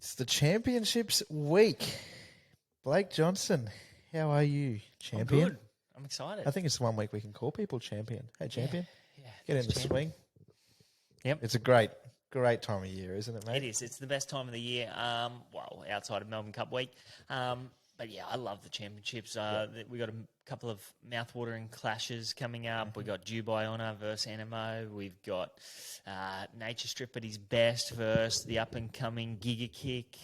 It's the championships week. Blake Johnson, how are you, champion? I'm good. I'm excited. I think it's 1 week we can call people champion. Hey, champion, Yeah, get in thanks, the champ. swing. Yep. It's a great time of year, isn't it, mate? It is. It's the best time of the year. Well, outside of Melbourne Cup week. But yeah, I love the championships. We got a couple of mouthwatering clashes coming up. We got Dubai Honour versus NMO. We've got Nature Strip at his best versus the up and coming Giga Kick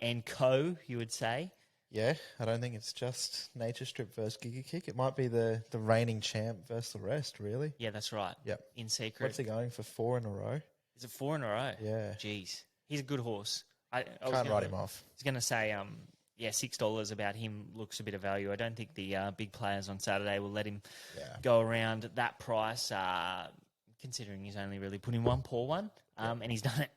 and Co. You would say. Yeah, I don't think it's just Nature Strip versus Giga Kick. It might be the reigning champ versus the rest, really. Yeah, that's right. Yep. In secret. What's he going for, 4 in a row? Is it 4 in a row? Yeah. Jeez, he's a good horse. Can't write him off. I was going to say, $6 about him looks a bit of value. I don't think the big players on Saturday will let him go around at that price, considering he's only really put in one poor one, and he's done it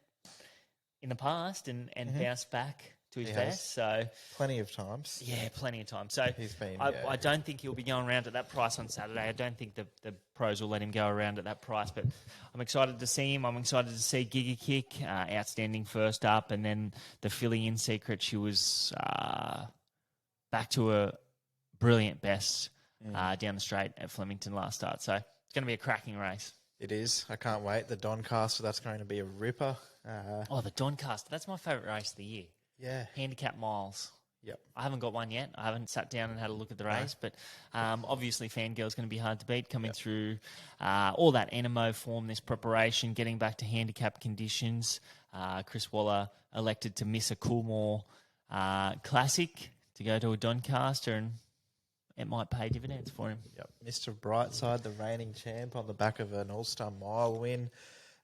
in the past and bounced back to his best. So Plenty of times. yeah, plenty of time. So He's been, I don't think he'll be going around at that price on Saturday. I don't think the pros will let him go around at that price, but I'm excited to see him. I'm excited to see Giga Kick, outstanding first up, and then the filly in secret. She was back to a brilliant best down the straight at Flemington last start. So it's going to be a cracking race. It is. I can't wait. The Doncaster, that's going to be a ripper. The Doncaster, that's my favourite race of the year. Yeah. Handicap miles. Yep. I haven't got one yet. I haven't sat down and had a look at the race, but obviously Fangirl's going to be hard to beat coming through all that NMO form, this preparation, getting back to handicap conditions. Chris Waller elected to miss a Coolmore Classic to go to a Doncaster, and it might pay dividends for him. Yep. Mr. Brightside, the reigning champ, on the back of an All-Star Mile win.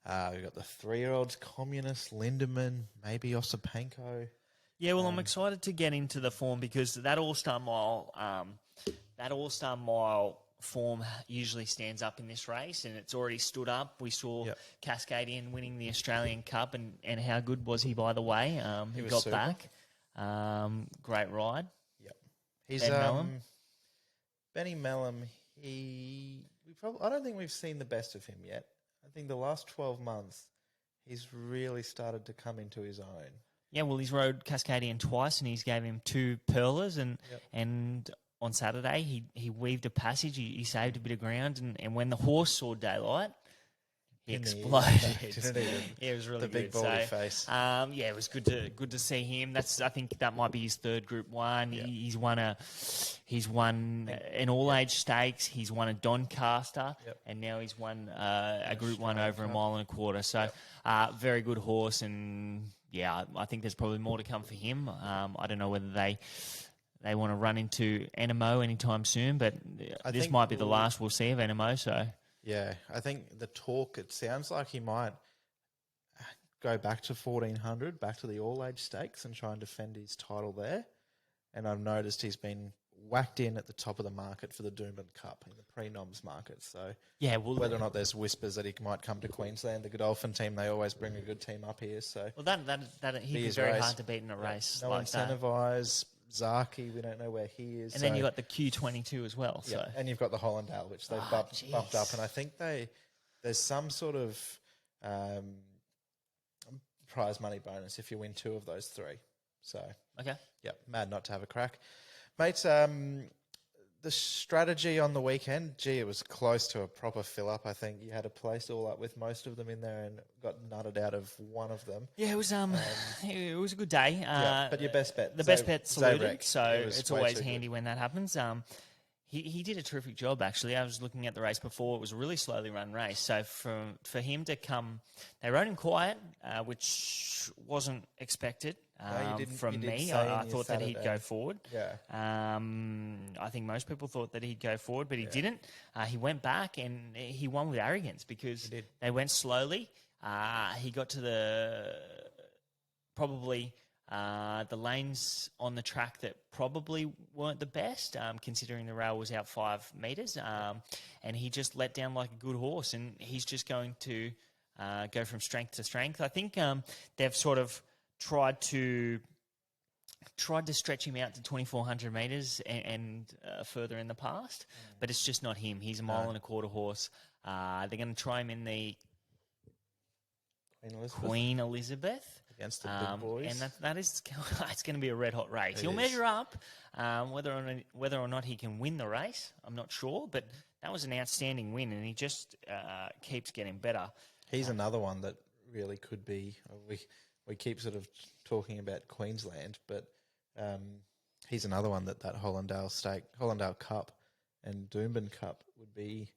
We've got the 3-year-olds, Communist, Lindemann, maybe Osipenko. Yeah, well, I'm excited to get into the form because that All-Star Mile form usually stands up in this race, and it's already stood up. We saw Cascadian winning the Australian Cup, and how good was he, by the way? He was got super. back. Great ride. Yep. He's Ben Melham. Benny Melham. I don't think we've seen the best of him yet. I think the last 12 months, he's really started to come into his own. Yeah, well, he's rode Cascadian twice, and he's gave him 2 pearlers, and on Saturday he weaved a passage. He saved a bit of ground, and when the horse saw daylight, he exploded. Yeah, it was really the big good. baldy face. It was good to see him. I think that might be his third Group 1. Yeah. He's won an all-age stakes. He's won a Doncaster, Yep. and now he's won a Group 1 over a mile and a quarter. So, very good horse, and I think there's probably more to come for him. I don't know whether they want to run into NMO anytime soon, but this might be the last we'll see of NMO. So. Yeah, I think the talk, it sounds like he might go back to 1400, back to the all-age stakes and try and defend his title there. And I've noticed he's been whacked in at the top of the market for the Doomben Cup in the pre-noms market. So whether or not there's whispers that he might come to Queensland, the Godolphin team, they always bring a good team up here. So He'd be very hard to beat in a race no like that. Incentivize. Zaki, we don't know where he is. And then you've got the Q22 as well. So. Yeah, and you've got the Hollandale, which they've bumped up. And I think there's some sort of prize money bonus if you win 2 of those 3. So, mad not to have a crack. Mate, the strategy on the weekend, it was close to a proper fill-up. I think you had a place all up with most of them in there and got nutted out of one of them. Yeah, it was it was a good day. But your best bet. The best bet saluted, Zayrek, so it's always handy when that happens. He did a terrific job, actually. I was looking at the race before. It was a really slowly run race. So for him to come, they rode him quiet, which wasn't expected from me. I thought that he'd go forward. Yeah. I think most people thought that he'd go forward, but he didn't. He went back, and he won with arrogance because they went slowly. He got to probably the lanes on the track that probably weren't the best, considering the rail was out 5 metres, and he just let down like a good horse, and he's just going to go from strength to strength. I think they've sort of tried to stretch him out to 2,400 metres and further in the past, but it's just not him. He's a mile and a quarter horse. They're going to try him in the Queen Elizabeth. against the big boys. And that is it's going to be a red hot race. He'll measure up. Whether or not he can win the race, I'm not sure. But that was an outstanding win, and he just keeps getting better. He's another one that really could be. We keep sort of talking about Queensland, but he's another one that Hollandale Cup and Doomben Cup would be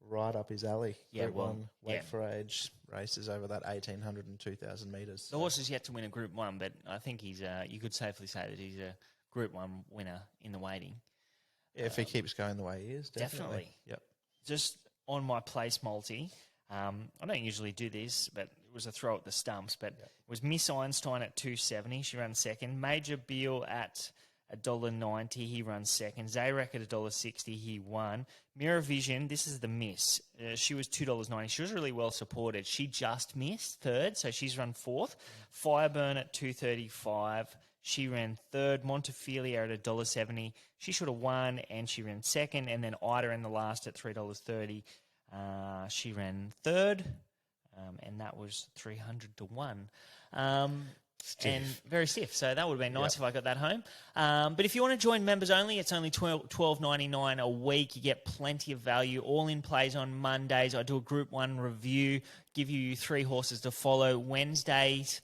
right up his alley. Group 1 weight for age races over that 1,800 and 2,000 metres. The horse is yet to win a Group 1, but I think he's. You could safely say that he's a Group 1 winner in the waiting. Yeah, if he keeps going the way he is, definitely. Yep. Just on my place multi, I don't usually do this, but it was a throw at the stumps. But it was Miss Einstein at 270. She ran second. Major Beal at $1.90. He runs second. Zayrek at $1.60. He won. Mirror Vision, this is the miss. She was $2.90. She was really well supported. She just missed third, so she's run fourth. Fireburn at $2.35. She ran third. Montefilia at $1.70. She should have won, and she ran second. And then Ida in the last at $3.30. She ran third, and that was 300 to 1. And very stiff. So that would have been nice if I got that home. But if you want to join members only, it's only $12.99 a week. You get plenty of value. All in plays on Mondays. I do a Group 1 review, give you 3 horses to follow. Wednesdays,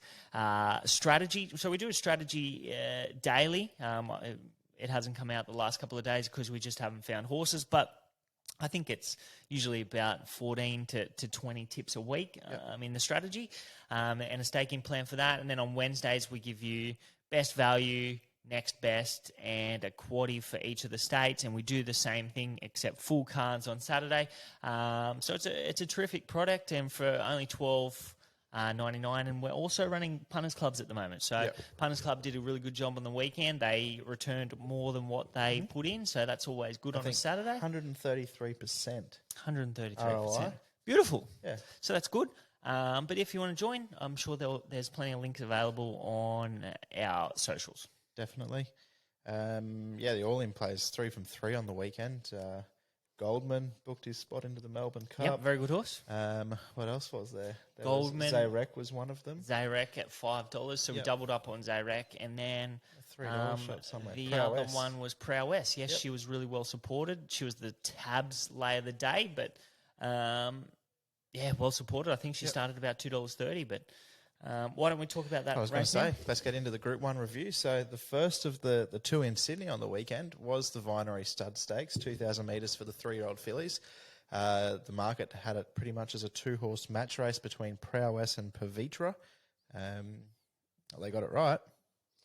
strategy. So we do a strategy daily. It hasn't come out the last couple of days because we just haven't found horses. But I think it's usually about 14 to 20 tips a week in the strategy and a staking plan for that. And then on Wednesdays, we give you best value, next best, and a quaddie for each of the states. And we do the same thing except full cards on Saturday. So it's a terrific product, and for only $12.99, and we're also running Punters Clubs at the moment. So Punters Club did a really good job on the weekend. They returned more than what they put in, so that's always good on a Saturday. 133%. 133%. ROI. Beautiful. Yeah. So that's good. But if you want to join, I'm sure there's plenty of links available on our socials. Definitely. The all-in plays 3 from 3 on the weekend. Goldman booked his spot into the Melbourne Cup. Yep, very good horse. What else was there? Goldman. Zayrek was one of them. Zayrek at $5, so we doubled up on Zayrek. And then $3 shot somewhere. The other one was Prowess. Yes, she was really well supported. She was the tabs lay of the day, but well supported. I think she started about $2.30, but why don't we talk about that? I was going to say, let's get into the Group 1 review. So the first of the 2 in Sydney on the weekend was the Vinery Stud Stakes, 2,000 metres for the 3-year-old fillies. The market had it pretty much as a 2-horse match race between Prowess and Pavitra. They got it right,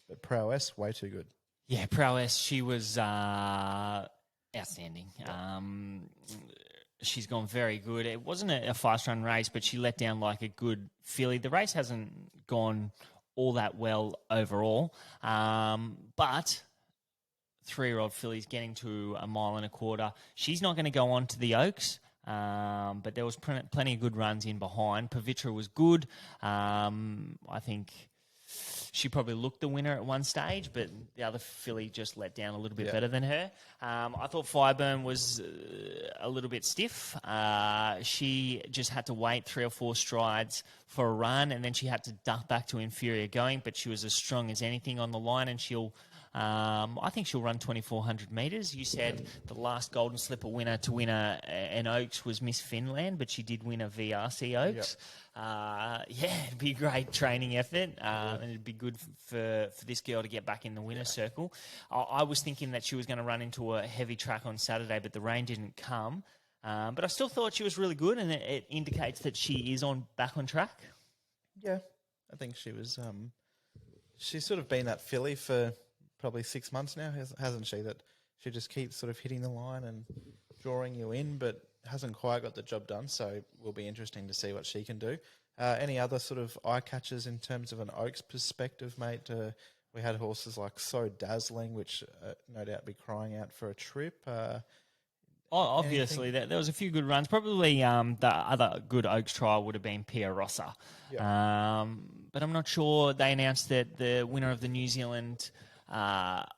but Prowess, way too good. Yeah, Prowess, she was outstanding. She's gone very good. It wasn't a fast-run race, but she let down like a good filly. The race hasn't gone all that well overall, but 3-year-old filly's getting to 1.25 miles. She's not going to go on to the Oaks, but there was plenty of good runs in behind. Pavitra was good. I think she probably looked the winner at one stage, but the other filly just let down a little bit better than her. I thought Fireburn was a little bit stiff. She just had to wait 3 or 4 strides for a run, and then she had to duck back to inferior going, but she was as strong as anything on the line, and I think she'll run 2,400 metres. You said the last Golden Slipper winner to win an Oaks was Miss Finland, but she did win a VRC Oaks. It'd be a great training effort, and it'd be good for this girl to get back in the winner's circle. I was thinking that she was going to run into a heavy track on Saturday, but the rain didn't come. But I still thought she was really good, and it indicates that she is back on track. Yeah, I think she was. She's sort of been that filly for probably 6 months now, hasn't she? That she just keeps sort of hitting the line and drawing you in, but hasn't quite got the job done. So it will be interesting to see what she can do. Any other sort of eye catchers in terms of an Oaks perspective, mate? We had horses like So Dazzling, which no doubt be crying out for a trip. Obviously, there was a few good runs. Probably the other good Oaks trial would have been Pia Rossa. But I'm not sure. They announced that the winner of the New Zealand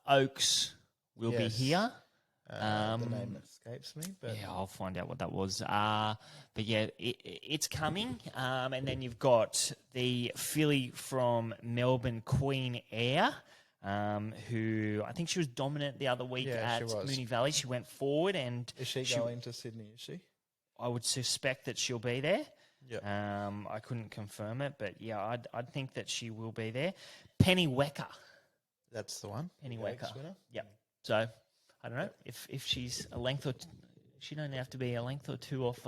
Oaks will be here. The name escapes me, but Yeah, I'll find out what that was. But yeah, it's coming. And then you've got the filly from Melbourne, Queen Air, who I think she was dominant the other week Yeah, she at was. Moonee Valley. She went forward, and is she going to Sydney? Is she? I would suspect that she'll be there. Yeah. I couldn't confirm it, but yeah, I'd think that she will be there. Penny Wecker. That's the one. Penny the Wecker. Oaks winner. Yep. So I don't know if she's a length or she don't have to be a length or two off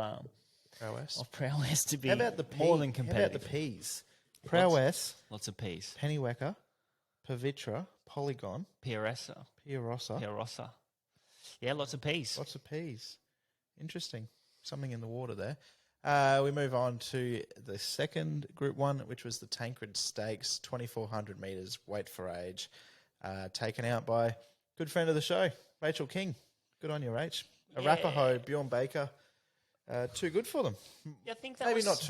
Prowess. prowess to be How about the more than How competitive. about the P's? Prowess, Lots of P's. Penny Wecker, Pavitra, Polygon, Pierosa. Pierosa. Yeah, lots of P's. Lots of P's. Interesting. Something in the water there. We move on to the second Group 1, which was the Tancred Stakes, 2,400 metres, weight for age, taken out by good friend of the show, Rachel King. Good on you, Rach. Arapaho, Bjorn Baker, too good for them. Yeah, I think that Maybe was... not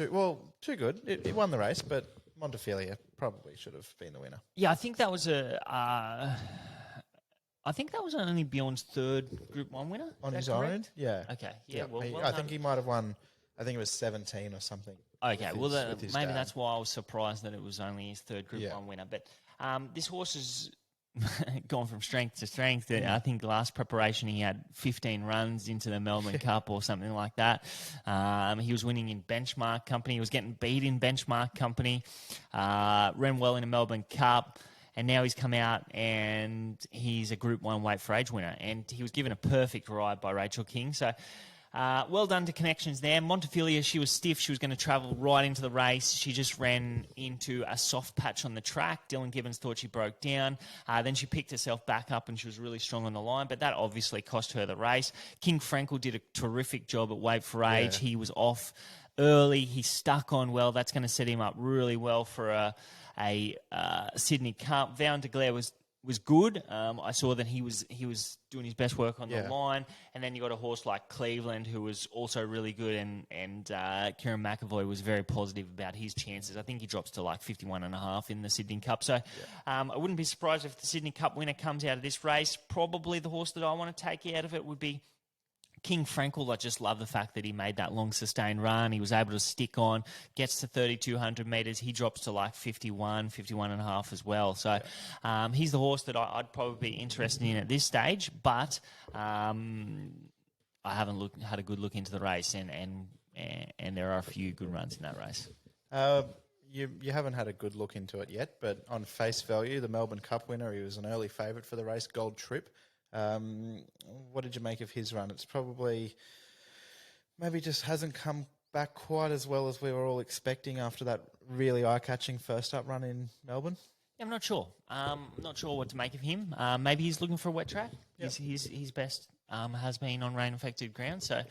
too good. It won the race, but Montefilia probably should have been the winner. Yeah, I think that was only Bjorn's third Group 1 winner. On Is his that own? correct? Yeah. Okay. Yeah, well I done. think he might have won, I think it was 17 or something. Okay, with his maybe dad. that's why I was surprised that it was only his third Group Yeah. 1 winner. But this horse has gone from strength to strength. I think last preparation he had 15 runs into the Melbourne Cup or something like that. He was winning in Benchmark Company. He was getting beat in Benchmark Company. Ran well in the Melbourne Cup. And now he's come out and he's a Group 1 weight for age winner. And he was given a perfect ride by Rachel King. So well done to Connections there. Montefilia, she was stiff. She was going to travel right into the race. She just ran into a soft patch on the track. Dylan Gibbons thought she broke down. Then she picked herself back up and she was really strong on the line. But that obviously cost her the race. King Frankel did a terrific job at weight for age. Yeah. He was off early. He stuck on well. That's going to set him up really well for a Sydney Cup. Vaughan de Glaire was good. I saw that he was doing his best work on the line, and then you got a horse like Cleveland who was also really good, and Kieran McAvoy was very positive about his chances. I think he drops to like 51.5 in the Sydney Cup. So I wouldn't be surprised if the Sydney Cup winner comes out of this race. Probably the horse that I want to take out of it would be King Frankel. I just love the fact that he made that long sustained run. He was able to stick on, gets to 3,200 metres. He drops to like 51.5 as well. So he's the horse that I'd probably be interested in at this stage. But I haven't had a good look into the race, and there are a few good runs in that race. You haven't had a good look into it yet, but on face value, the Melbourne Cup winner, he was an early favourite for the race, Gold Trip. What did you make of his run? It's probably maybe just hasn't come back quite as well as we were all expecting after that really eye-catching first up run in Melbourne. I'm not sure. Not sure what to make of him. Maybe he's looking for a wet track. Yep. His best has been on rain-affected ground. So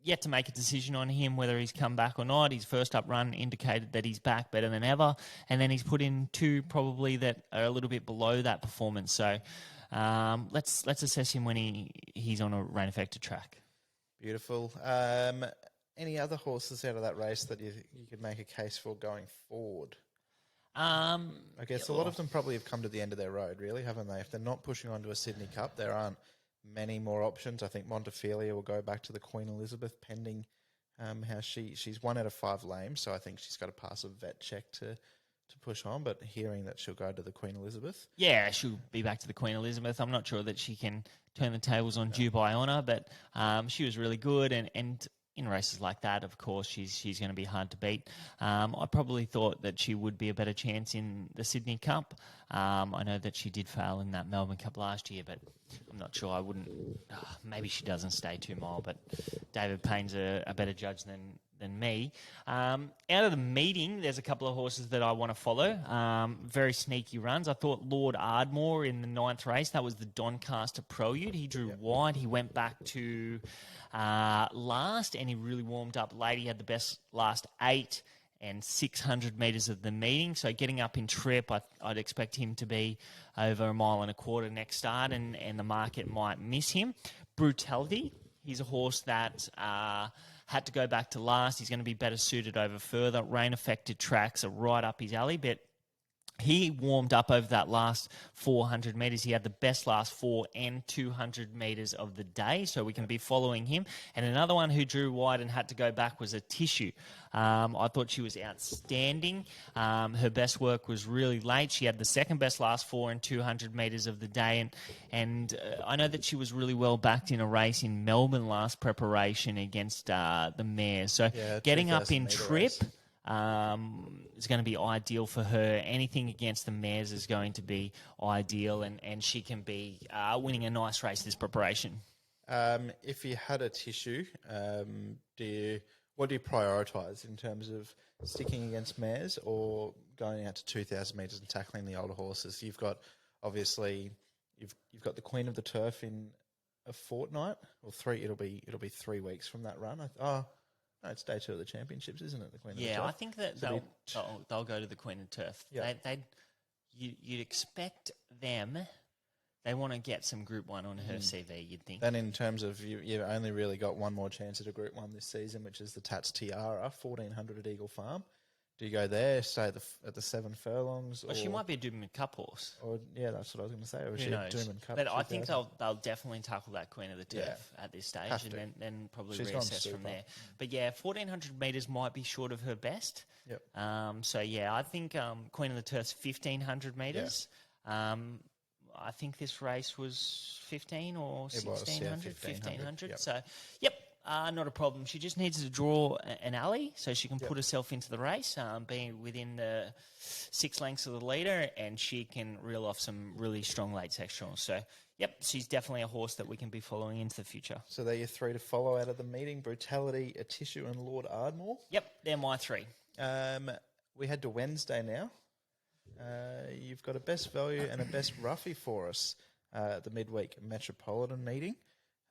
yet to make a decision on him whether he's come back or not. His first up run indicated that he's back better than ever, and then he's put in two probably that are a little bit below that performance. So let's assess him when he's on a rain-affected track. Beautiful. Any other horses out of that race that you could make a case for going forward? I guess a lot of them probably have come to the end of their road, really, haven't they? If they're not pushing on to a Sydney Cup, there aren't many more options. I think Montefilia will go back to the Queen Elizabeth pending how she's 1 out of 5 lame, so I think she's got to pass a vet check to push on, but hearing that she'll go to the Queen Elizabeth. Yeah, she'll be back to the Queen Elizabeth. I'm not sure that she can turn the tables on Dubai Honour, but she was really good, and in races like that, of course, she's going to be hard to beat. I probably thought that she would be a better chance in the Sydney Cup. I know that she did fail in that Melbourne Cup last year, but I'm not sure. I wouldn't. Maybe she doesn't stay 2 mile, but David Payne's a better judge than me. Out of the meeting, there's a couple of horses that I want to follow. Very sneaky runs. I thought Lord Ardmore in the 9th race, that was the Doncaster Prelude. He drew wide. He went back to last, and he really warmed up late. He had the best last 8 and 600 metres of the meeting. So getting up in trip, I'd expect him to be over 1.25 miles next start, and the market might miss him. Brutality, he's a horse that had to go back to last. He's going to be better suited over further. Rain-affected tracks are right up his alley, but he warmed up over that last 400 metres. He had the best last 4 and 200 metres of the day, so we can be following him. And another one who drew wide and had to go back was a Tissue. I thought she was outstanding. Her best work was really late. She had the second best last 4 and 200 metres of the day. And I know that she was really well backed in a race in Melbourne last preparation against the mares. So getting up in trip... is going to be ideal for her. Anything against the mares is going to be ideal, and she can be winning a nice race this preparation. If you had a Tissue, what do you prioritise in terms of sticking against mares or going out to 2,000 metres and tackling the older horses? You've got obviously you've got the Queen of the Turf in a fortnight or 3. It'll be 3 weeks from that run. No, it's day 2 of the championships, isn't it? The Queen of the Turf. Yeah, I think that they'll go to the Queen of Turf. Yeah. You'd expect them. They want to get some Group 1 on her CV, you'd think. Then in terms of you've only really got one more chance at a Group 1 this season, which is the Tats Tiara, 1,400 at Eagle Farm. Do you go there, stay at the 7 furlongs? Well, she might be a Doomben Cup horse. Or that's what I was going to say. Or is Who she knows? a Doomben Cup? But I think they'll definitely tackle that Queen of the Turf at this stage, and then probably reassess from there. But 1,400 metres might be short of her best. Yep. I think Queen of the Turf's 1,500 metres. Yeah. I think this race was 15 or 1,600. 1,500. Yep. So, not a problem. She just needs to draw an alley so she can put herself into the race, being within the 6 lengths of the leader, and she can reel off some really strong late sectionals. So, she's definitely a horse that we can be following into the future. So they're your 3 to follow out of the meeting: Brutality, a Tissue, and Lord Ardmore. Yep, they're my 3. We head to Wednesday now. You've got a best value and a best roughie for us at the midweek Metropolitan meeting.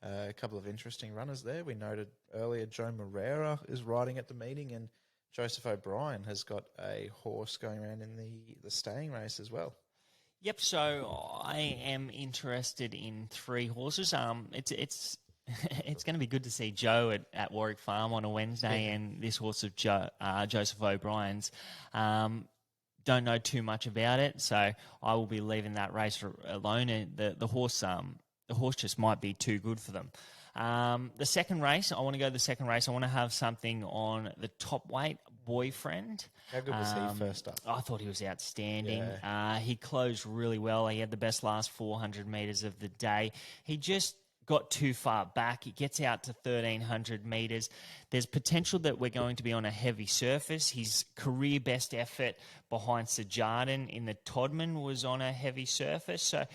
A couple of interesting runners there. We noted earlier Joe Moreira is riding at the meeting, and Joseph O'Brien has got a horse going around in the staying race as well. Yep, so I am interested in 3 horses. It's going to be good to see Joe at Warwick Farm on a Wednesday, and this horse of Joseph O'Brien's. Don't know too much about it, so I will be leaving that race alone. And the horse just might be too good for them. The second race, I want to go to the second race. I want to have something on the top weight Boyfriend. How good was he first up? I thought he was outstanding. Yeah. He closed really well. He had the best last 400 metres of the day. He just got too far back. He gets out to 1,300 metres. There's potential that we're going to be on a heavy surface. His career best effort behind Sir Jardin in the Todman was on a heavy surface. So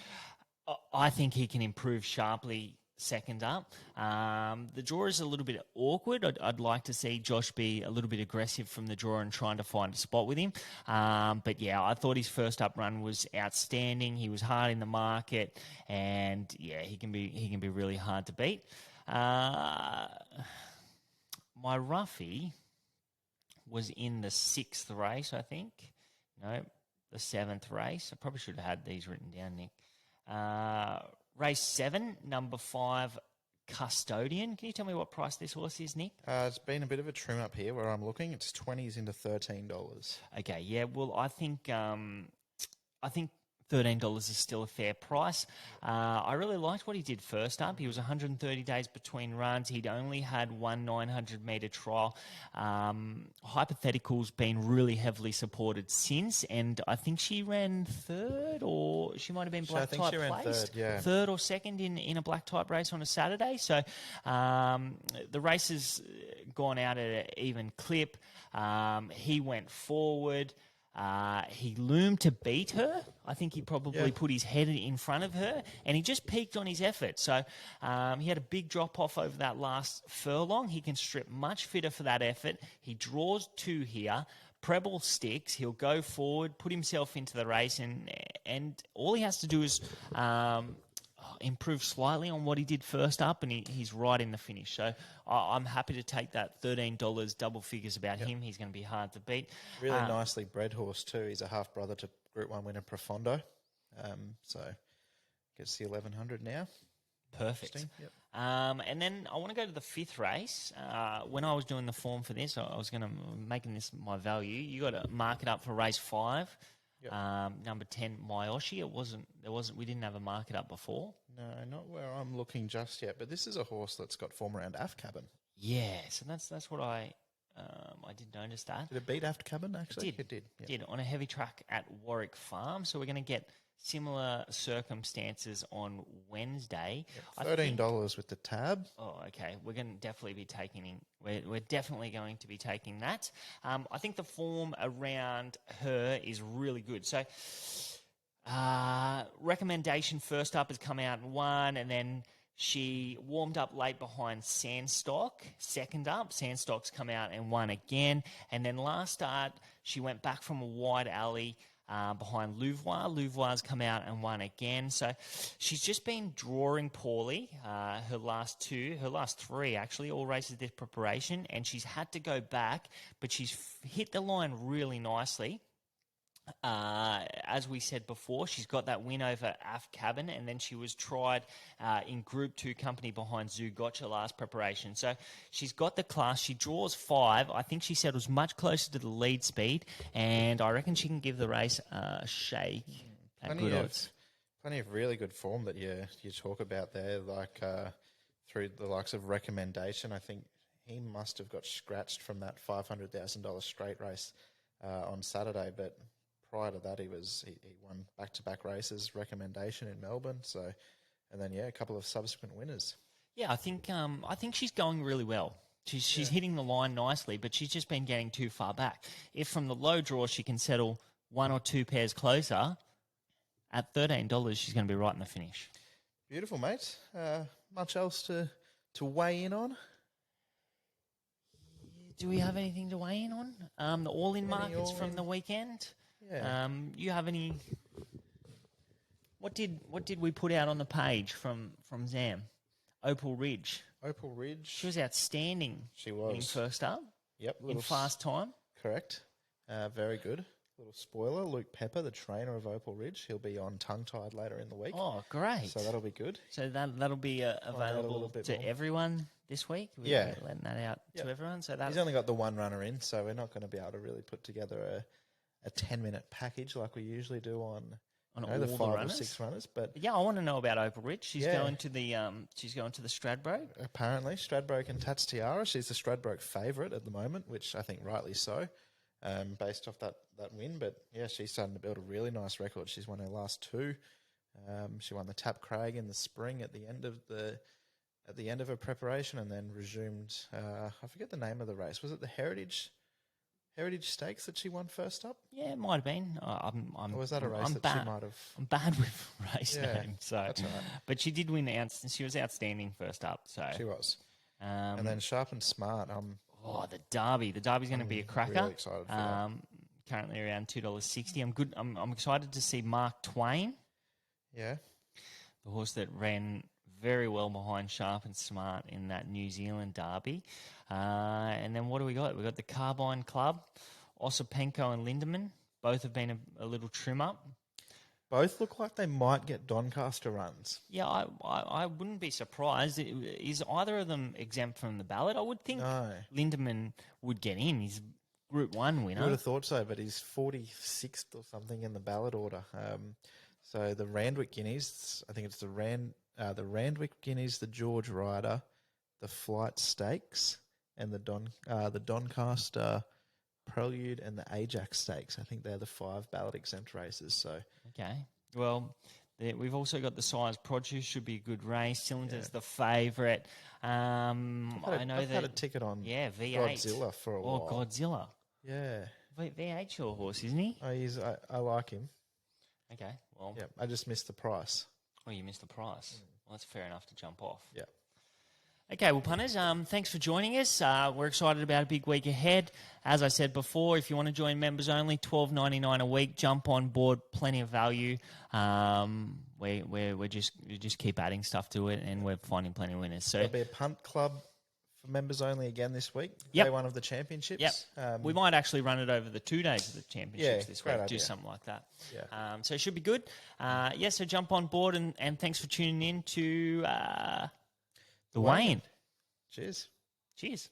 I think he can improve sharply second up. The draw is a little bit awkward. I'd like to see Josh be a little bit aggressive from the draw and trying to find a spot with him. But I thought his first up run was outstanding. He was hard in the market, and he can be really hard to beat. My roughie was in the 6th race, I think. No, the 7th race. I probably should have had these written down, Nick. Race 7, number 5, Custodian. Can you tell me what price this horse is, Nick? It's been a bit of a trim up here where I'm looking. It's 20s into $13. Okay, yeah. Well, I think $13 is still a fair price. I really liked what he did first up. He was 130 days between runs. He'd only had one 900-metre trial. Hypothetical's been really heavily supported since, and I think she ran 3rd, or she might have been black type placed. 3rd or 2nd in a black type race on a Saturday. So the race has gone out at an even clip. He went forward. He loomed to beat her. I think he probably put his head in front of her, and he just peaked on his effort. So he had a big drop-off over that last furlong. He can strip much fitter for that effort. He draws 2 here. Preble sticks. He'll go forward, put himself into the race, and all he has to do is improve slightly on what he did first up, and he's right in the finish. So I'm happy to take that $13 double figures about him. He's going to be hard to beat. Really nicely bred horse too. He's a half brother to Group 1 winner Profondo. So gets the 1,100 now. Perfect. Yep. And then I want to go to the 5th race. When I was doing the form for this, I was going to making this my value. You got to mark it up for race 5. Number 10, Myoshi. We didn't have a market up before. No, not where I'm looking just yet. But this is a horse that's got form around Aft Cabin. Yeah, so that's what I did notice that. Did it beat Aft Cabin, actually? It did. It did, on a heavy track at Warwick Farm. So we're going to get similar circumstances on Wednesday. $13 with the tab. Oh, okay. We're going to definitely be taking. We're definitely going to be taking that. I think the form around her is really good. So, recommendation first up has come out and won, and then she warmed up late behind Sandstock. Second up, Sandstock's come out and won again, and then last start she went back from a wide alley. Behind Louvois. Louvois come out and won again. So she's just been drawing poorly. Her last three, actually, all races this preparation, and she's had to go back, but she's hit the line really nicely. As we said before, she's got that win over Aft Cabin, and then she was tried in Group 2 company behind Zoo Gotcha last preparation. So she's got the class. She draws 5. I think she said it was much closer to the lead speed, and I reckon she can give the race a shake at good odds. Plenty of really good form that you talk about there, like through the likes of Recommendation. I think he must have got scratched from that $500,000 straight race on Saturday, but prior to that, he won back-to-back races, Recommendation in Melbourne. So, and then a couple of subsequent winners. Yeah, I think she's going really well. She's hitting the line nicely, but she's just been getting too far back. If from the low draw she can settle 1 or 2 pairs closer, at $13 she's going to be right in the finish. Beautiful, mate. Much else to weigh in on? Do we have anything to weigh in on? The all-in markets from the weekend. Yeah. You have any? What did we put out on the page from Zam? Opal Ridge. Opal Ridge. She was outstanding. She was. Winning first up. Yep. In fast time. Correct. Very good. Little spoiler, Luke Pepper, the trainer of Opal Ridge, he'll be on Tongue Tied later in the week. Oh, great. So that'll be good. So that'll be available to everyone this week? We're letting that out to everyone. So he's only got the one runner in, so we're not going to be able to really put together a 10-minute package like we usually do on all the 5 or 6 runners. But yeah, I want to know about Opal Ridge. She's going to the Stradbroke. Apparently, Stradbroke and Tats Tiara. She's the Stradbroke favourite at the moment, which I think rightly so, based off that win. But yeah, she's starting to build a really nice record. She's won her last 2. She won the Tap Craig in the spring at the end of her preparation, and then resumed. I forget the name of the race. Was it the Heritage Stakes that she won first up? Yeah, it might have been. Or was that a race she might have? I'm bad with race names, so that's all right. But she did win. She was outstanding first up. So she was. And then Sharp and Smart. The Derby. The Derby's going to be a cracker. Really excited for that. Currently around $2.60. I'm good. I'm excited to see Mark Twain. Yeah. The horse that ran very well behind Sharp and Smart in that New Zealand Derby. And then what do we got? We got the Carbine Club, Osipenko and Lindemann. Both have been a little trim up. Both look like they might get Doncaster runs. Yeah, I wouldn't be surprised. Is either of them exempt from the ballot? I would think Lindemann would get in. He's Group 1 winner. I would have thought so, but he's 46th or something in the ballot order. So the Randwick Guineas, I think it's the Randwick Guineas, the George Ryder, the Flight Stakes, and the Doncaster Prelude and the Ajax Stakes. I think they're the 5 ballot exempt races. So okay, well, we've also got the Size Produce, should be a good race. Cylinder's the favourite. I know I've had a ticket on V8 Godzilla for a while. Oh, Godzilla. Yeah. V8's your horse, isn't he? I like him. Okay, well. Yeah, I just missed the price. Oh, you missed the price. Well, that's fair enough to jump off. Yeah. Okay, well, punters, thanks for joining us. We're excited about a big week ahead. As I said before, if you want to join members only, $12.99 a week. Jump on board, plenty of value. We just keep adding stuff to it, and we're finding plenty of winners. So there'll be a punt club for members only again this week. Yep. Day 1 of the championships. Yep. We might actually run it over the 2 days of the championships this week. Do something like that. Yeah. So it should be good. So jump on board, and thanks for tuning in to the Wayne. Cheers. Cheers.